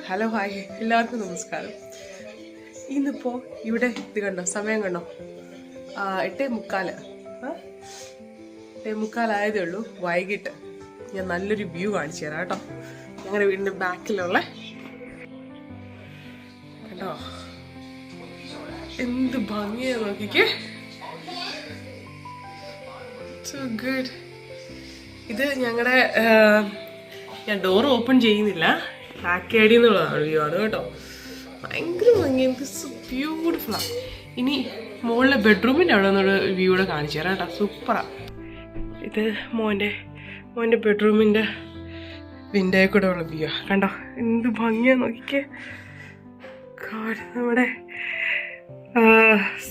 Hello hi എല്ലാവർക്കും നമസ്കാരം. ഇന്നിപ്പോൾ ഇവിടെ ഇത് കണ്ടോ, സമയം കണ്ടോ, 8:45 8:45 ഉള്ളൂ. വൈകിട്ട് ഞാൻ നല്ലൊരു വ്യൂ കാണിച്ചു തരാം കേട്ടോ. ഞങ്ങളുടെ വീടിൻ്റെ ബാക്കിലുള്ള കണ്ടോ എന്ത് ഭംഗിയാ നോക്കിക്കേ. So good. ഇത് ഞങ്ങളുടെ ഞാൻ ഡോർ ഓപ്പൺ ചെയ്യുന്നില്ല, ബാക്ക് സൈഡിൽ നിന്നുള്ളതാണ് വ്യൂ ആണ് കേട്ടോ. ഭയങ്കര ഭംഗി, ബ്യൂട്ടിഫുള്ളാണ്. ഇനി മുകളിലെ ബെഡ്റൂമിൻ്റെ അവിടെ നിന്നൊരു വ്യൂ കൂടെ കാണിച്ചു തരാം കേട്ടോ. സൂപ്പറാണ്. ഇത് മോൻ്റെ ബെഡ്റൂമിൻ്റെ വിൻഡോയിൽ കൂടെ ഉള്ള വ്യൂ കണ്ടോ, എന്ത് ഭംഗിയാണ് നോക്കിക്കേ. നമ്മുടെ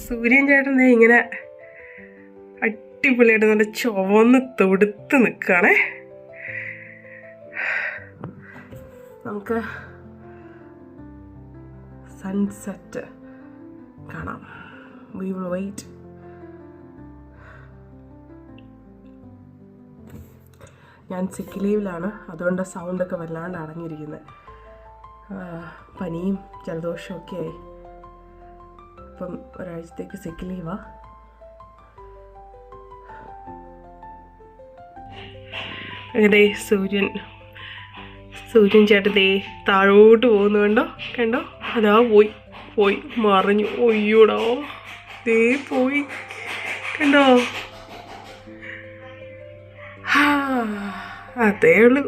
സൂര്യൻ ചേട്ടൻ ഇങ്ങനെ അടിപൊളിയായിട്ട് നല്ല ചുവന്ന് തൊടുത്ത് നിൽക്കുകയാണേ. നമുക്ക് സൺസെറ്റ് കാണാം. We will wait. ഞാൻ സിക്ക് ലീവിലാണ്, അതുകൊണ്ട് സൗണ്ടൊക്കെ വല്ലാണ്ട് അടങ്ങിയിരിക്കുന്നത്. പനിയും ജലദോഷവും ഒക്കെ ആയി. അപ്പം ഒരാഴ്ചത്തേക്ക് സിക്ക് ലീവാ. അങ്ങനെ സൂര്യൻ ചേട്ടൻ താഴോട്ട് പോകുന്നു കണ്ടോ. അതാ പോയി മറിഞ്ഞു. ഒയ്യോടോ, പോയി കണ്ടോ. അതേ ഉള്ളൂ.